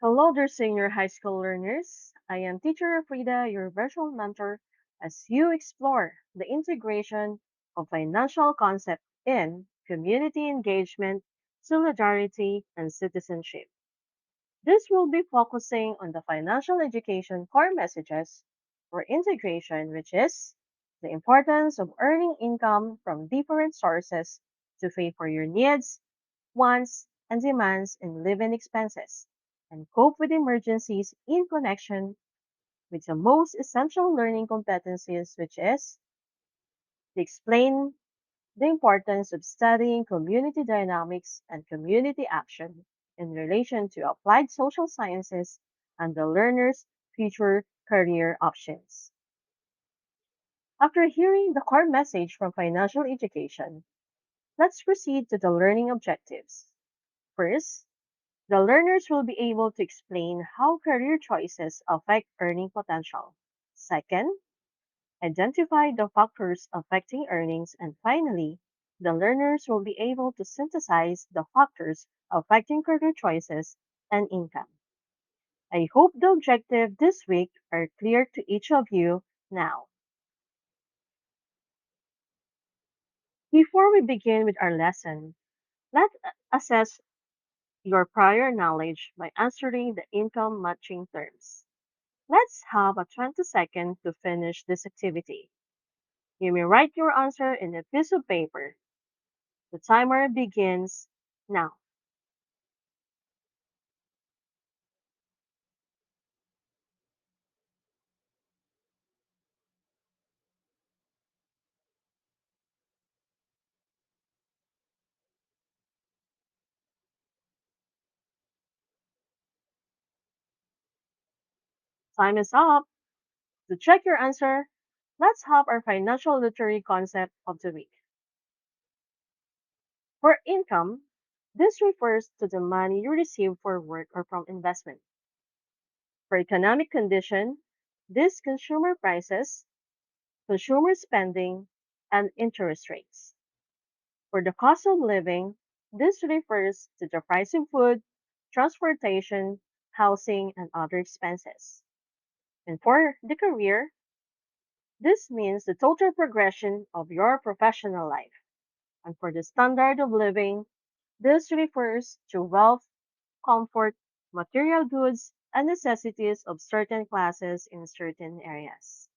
Hello, dear senior high school learners. I am teacher Afrida, your virtual mentor, as you explore the integration of financial concepts in community engagement, solidarity, and citizenship. This will be focusing on the financial education core messages for integration, which is the importance of earning income from different sources to pay for your needs, wants, and demands in living expenses, and cope with emergencies in connection with the most essential learning competencies, which is to explain the importance of studying community dynamics and community action in relation to applied social sciences and the learner's future career options. After hearing the core message from financial education, let's proceed to the learning objectives. First, the learners will be able to explain how career choices affect earning potential. Second, identify the factors affecting earnings. And finally, the learners will be able to synthesize the factors affecting career choices and income. I hope the objectives this week are clear to each of you now. Before we begin with our lesson, let's assess your prior knowledge by answering the income matching terms. Let's have a 20 seconds to finish this activity. You may write your answer in a piece of paper. The timer begins now. Time is up. To check your answer, let's have our financial lottery concept of the week. For income, this refers to the money you receive for work or from investment. For economic condition, this consumer prices, consumer spending, and interest rates. For the cost of living, this refers to the price of food, transportation, housing, and other expenses. And for the career, this means the total progression of your professional life. And for the standard of living, this refers to wealth, comfort, material goods, and necessities of certain classes in certain areas.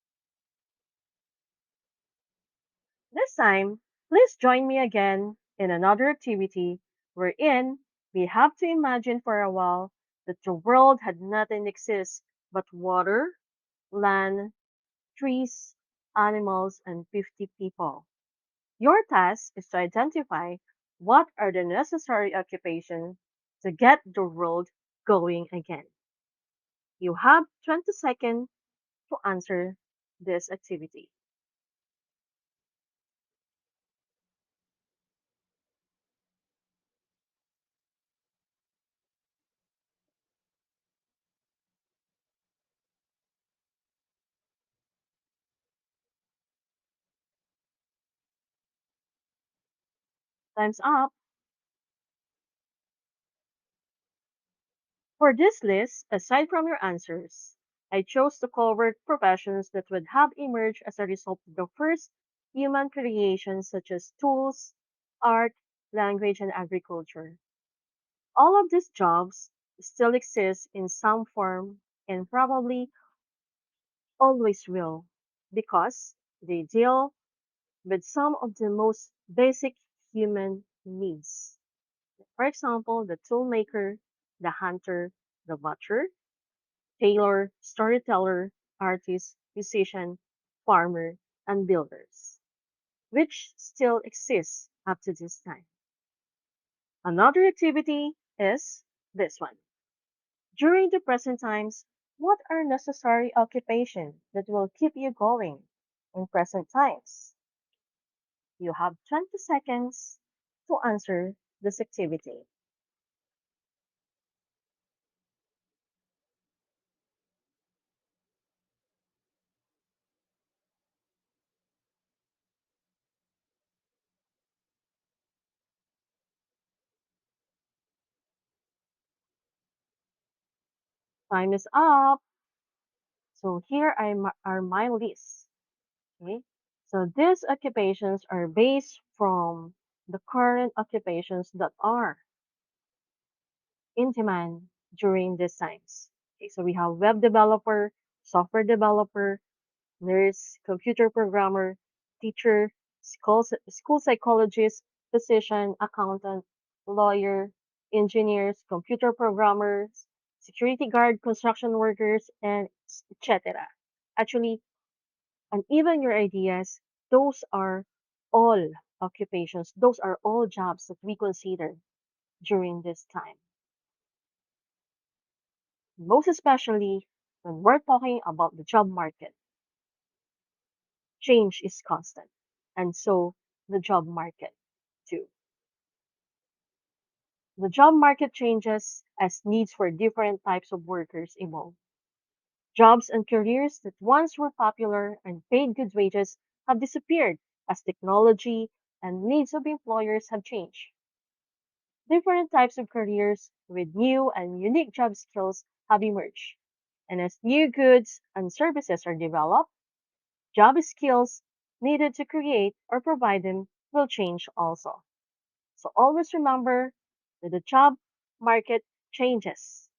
This time, please join me again in another activity wherein we have to imagine for a while that the world had nothing exist but water, land, trees, animals, and 50 people. Your task is to identify what are the necessary occupations to get the world going again. You have 20 seconds to answer this activity. Time's up. For this list, aside from your answers, I chose to cover professions that would have emerged as a result of the first human creations such as tools, art, language, and agriculture. All of these jobs still exist in some form and probably always will because they deal with some of the most basic human needs. For example, the toolmaker, the hunter, the butcher, tailor, storyteller, artist, musician, farmer, and builders, which still exists up to this time. Another activity is this one. During the present times, what are necessary occupations that will keep you going in present times? You have 20 seconds to answer this activity. Time is up. So here are my lists. Okay. So these occupations are based from the current occupations that are in demand during these times. Okay, so we have web developer, software developer, nurse, computer programmer, teacher, school psychologist, physician, accountant, lawyer, engineers, computer programmers, security guard, construction workers, and etc. Actually, and even your ideas, those are all occupations, those are all jobs that we consider during this time. Most especially when we're talking about the job market, change is constant. And so the job market too. The job market changes as needs for different types of workers evolve. Jobs and careers that once were popular and paid good wages have disappeared as technology and needs of employers have changed. Different types of careers with new and unique job skills have emerged. And as new goods and services are developed, job skills needed to create or provide them will change also. So always remember that the job market changes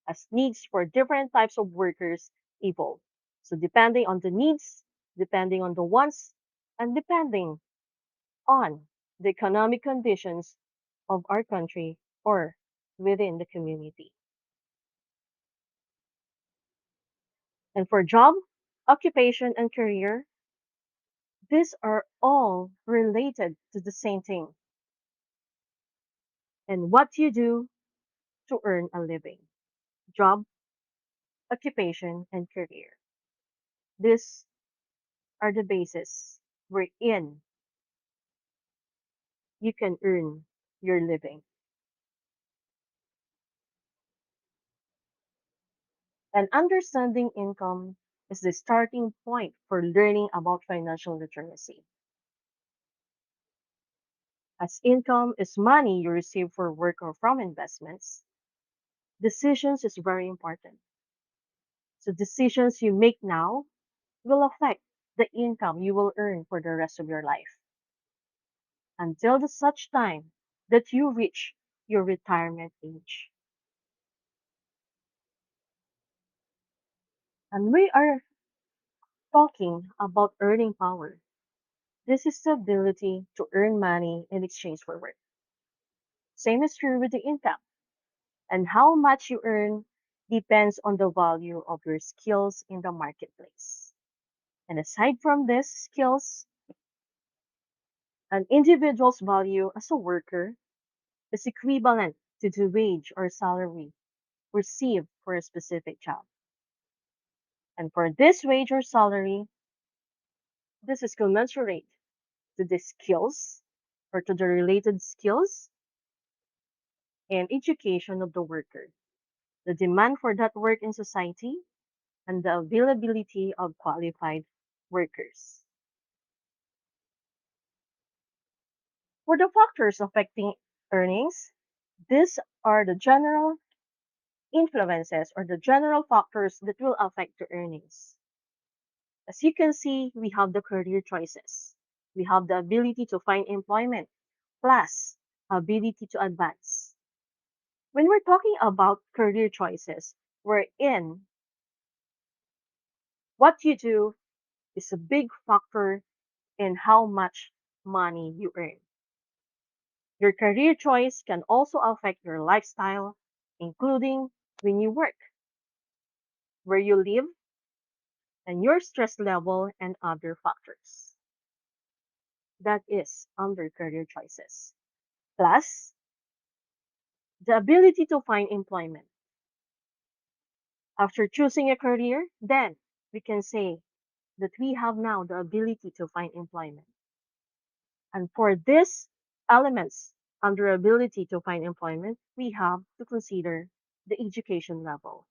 as needs for different types of workers evolve. So depending on the needs, depending on the wants, and depending on the economic conditions of our country or within the community. And for job, occupation, and career, these are all related to the same thing and what you do to earn a living. Job, occupation, and career. These are the basis wherein you can earn your living. And understanding income is the starting point for learning about financial literacy. As income is money you receive for work or from investments, decisions is very important. So decisions you make now will affect the income you will earn for the rest of your life until the such time that you reach your retirement age. And we are talking about earning power. This is the ability to earn money in exchange for work. Same is true with the income. And how much you earn depends on the value of your skills in the marketplace. And aside from these skills, an individual's value as a worker is equivalent to the wage or salary received for a specific job. And for this wage or salary, this is commensurate to the skills or to the related skills and education of the worker, the demand for that work in society, and the availability of qualified workers. For the factors affecting earnings, these are the general influences or the general factors that will affect the earnings. As you can see, we have the career choices. We have the ability to find employment plus ability to advance. When we're talking about career choices, we're in what you do is a big factor in how much money you earn. Your career choice can also affect your lifestyle, including when you work, where you live, and your stress level and other factors. That is under career choices. Plus, the ability to find employment. After choosing a career, then we can say that we have now the ability to find employment. And for these elements under ability to find employment, we have to consider the education level.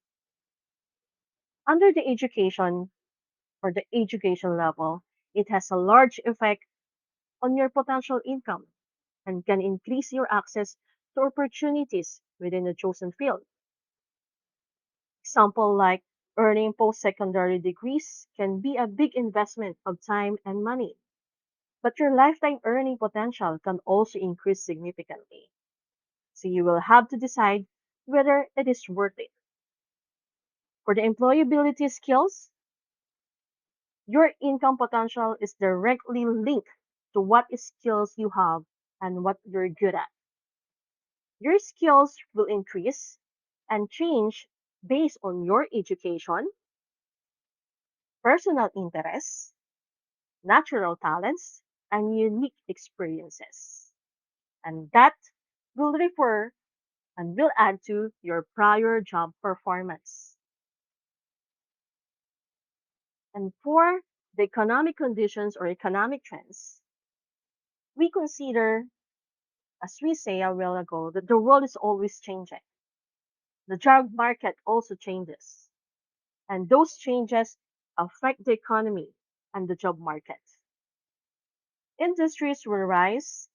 Under the education or the education level, it has a large effect on your potential income and can increase your access to opportunities within a chosen field. Example like earning post-secondary degrees can be a big investment of time and money, but your lifetime earning potential can also increase significantly. So you will have to decide whether it is worth it. For the employability skills, your income potential is directly linked to what skills you have and what you're good at. Your skills will increase and change based on your education, personal interests, natural talents, and unique experiences. And that will refer and will add to your prior job performance. And for the economic conditions or economic trends, we consider, as we say a while ago, that the world is always changing. The job market also changes, and those changes affect the economy and the job market. Industries will rise,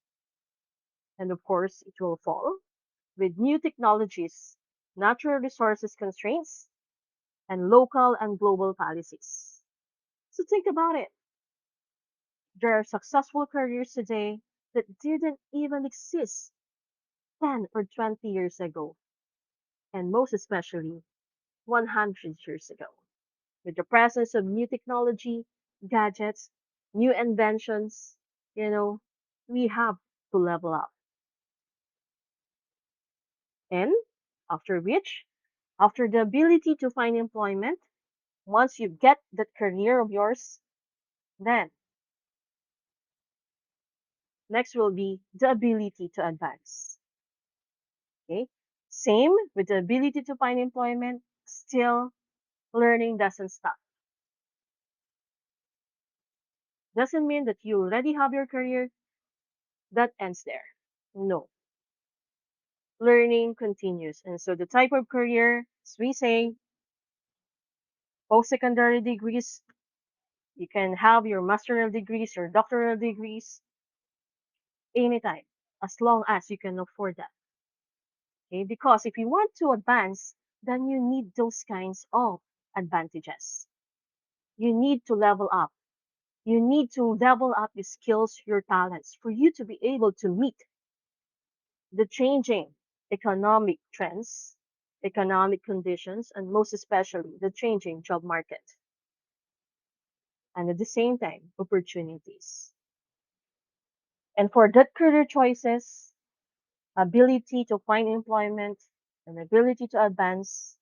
and of course, it will fall with new technologies, natural resources constraints, and local and global policies. So think about it. There are successful careers today that didn't even exist 10 or 20 years ago, and most especially 100 years ago. With the presence of new technology, gadgets, new inventions, you know, we have to level up. And after which, after the ability to find employment, once you get that career of yours, then next will be the ability to advance. Okay? Same with the ability to find employment, still learning doesn't stop. Doesn't mean that you already have your career, that ends there. No, learning continues. And so the type of career, as we say, post-secondary degrees, you can have your master's degrees, your doctoral degrees, anytime, as long as you can afford that. Okay, because if you want to advance, then you need those kinds of advantages. You need to level up. You need to level up your skills, your talents for you to be able to meet the changing economic trends, economic conditions, and most especially the changing job market. And at the same time, opportunities. And for that career choices, ability to find employment, and ability to advance,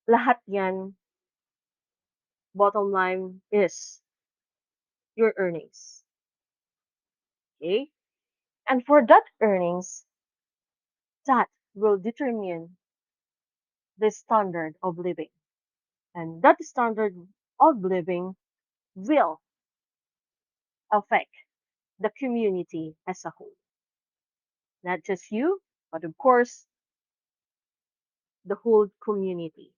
lahat yan, bottom line is your earnings. Okay? And for that earnings, that will determine the standard of living. And that standard of living will affect the community as a whole. Not just you, but of course, the whole community.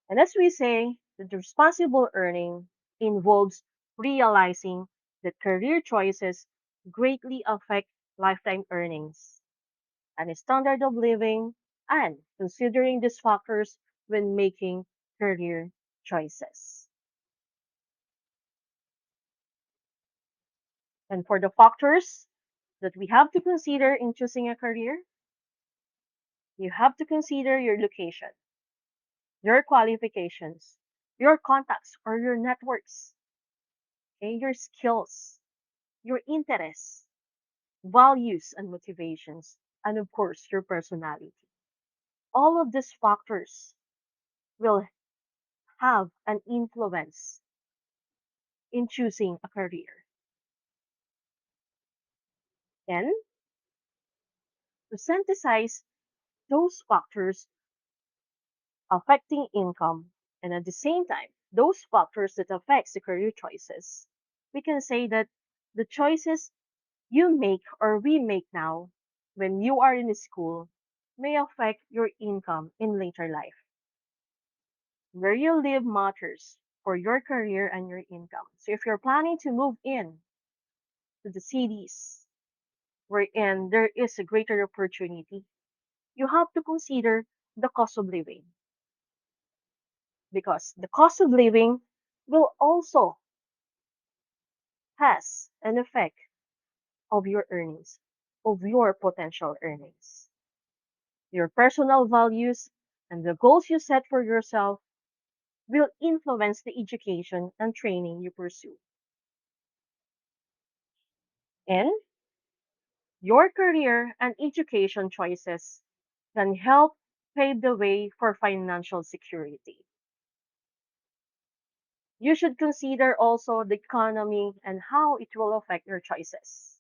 And as we say, that responsible earning involves realizing that career choices greatly affect lifetime earnings and a standard of living and considering these factors when making career choices. And for the factors that we have to consider in choosing a career, you have to consider your location, your qualifications, your contacts or your networks, okay, your skills, your interests, values and motivations, and of course, your personality. All of these factors will have an influence in choosing a career. Then, to synthesize those factors affecting income and at the same time, those factors that affects the career choices, we can say that the choices you make or we make now when you are in school may affect your income in later life. Where you live matters for your career and your income. So if you're planning to move in to the cities wherein there is a greater opportunity, you have to consider the cost of living because the cost of living will also has an effect of your earnings, of your potential earnings. Your personal values and the goals you set for yourself will influence the education and training you pursue. And your career and education choices can help pave the way for financial security. You should consider also the economy and how it will affect your choices.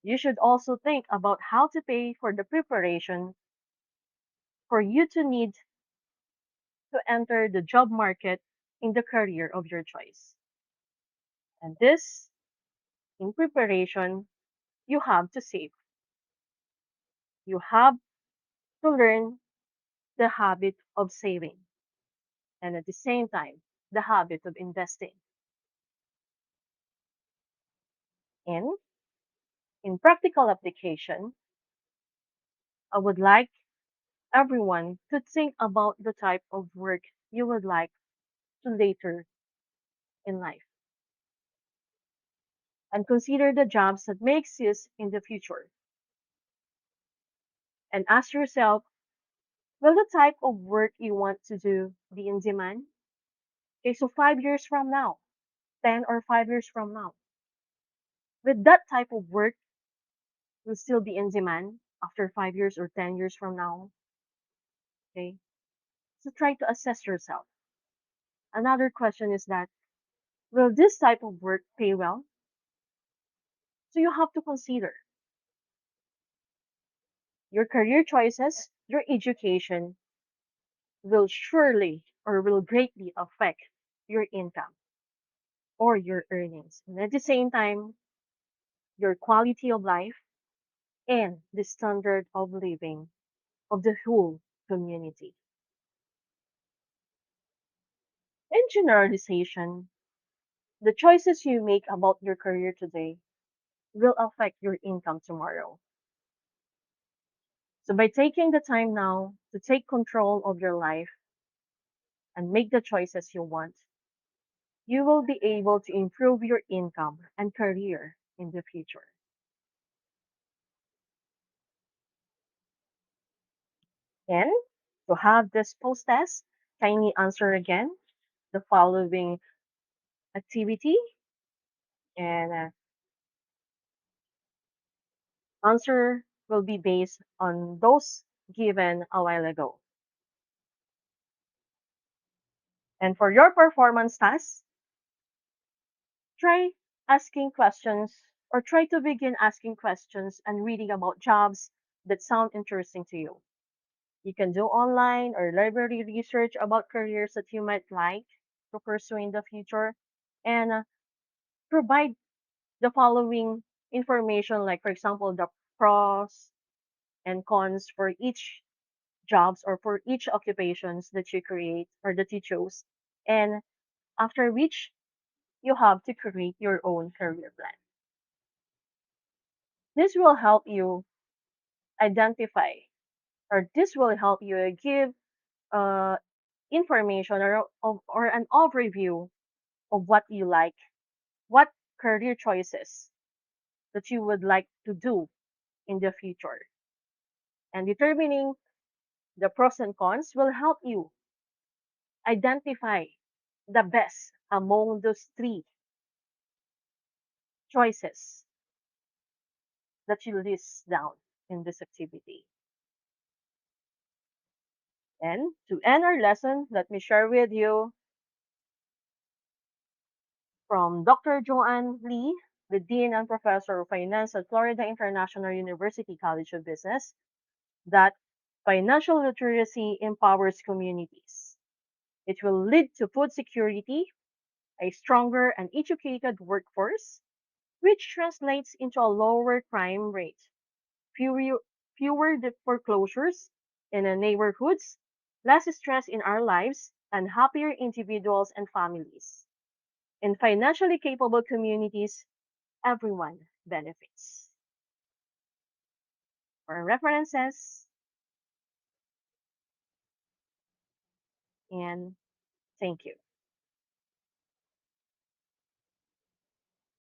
You should also think about how to pay for the preparation for you to need to enter the job market in the career of your choice. And this, in preparation, you have to save. You have to learn the habit of saving and at the same time, the habit of investing. And in practical application, I would like everyone to think about the type of work you would like to later in life and consider the jobs that make sense in the future and ask yourself, will the type of work you want to do be in demand? Okay, so 5 years from now, 10 or 5 years from now, will that type of work will still be in demand after 5 years or 10 years from now? Okay, so try to assess yourself. Another question is that, will this type of work pay well? So you have to consider your career choices, your education will surely or will greatly affect your income or your earnings. And at the same time, your quality of life and the standard of living of the whole community. In generalization, the choices you make about your career today will affect your income tomorrow. So by taking the time now to take control of your life and make the choices you want, you will be able to improve your income and career in the future. And to have this post test, kindly answer again the following activity and answer will be based on those given a while ago. And for your performance task, try asking questions or try to begin asking questions and reading about jobs that sound interesting to you. You can do online or library research about careers that you might like to pursue in the future and provide the following information, like, for example, the pros and cons for each jobs or for each occupations that you create or that you chose. And after which, you have to create your own career plan. This will help you identify or this will help you give uh, information or an overview of what you like, what career choices that you would like to do in the future. And determining the pros and cons will help you identify the best among those three choices that you list down in this activity. And to end our lesson, let me share with you from Dr. Joanne Lee, the Dean and Professor of Finance at Florida International University College of Business, that financial literacy empowers communities. It will lead to food security, a stronger and educated workforce, which translates into a lower crime rate, fewer, fewer foreclosures in the neighborhoods, less stress in our lives, and happier individuals and families. In financially capable communities, everyone benefits. For references, and thank you.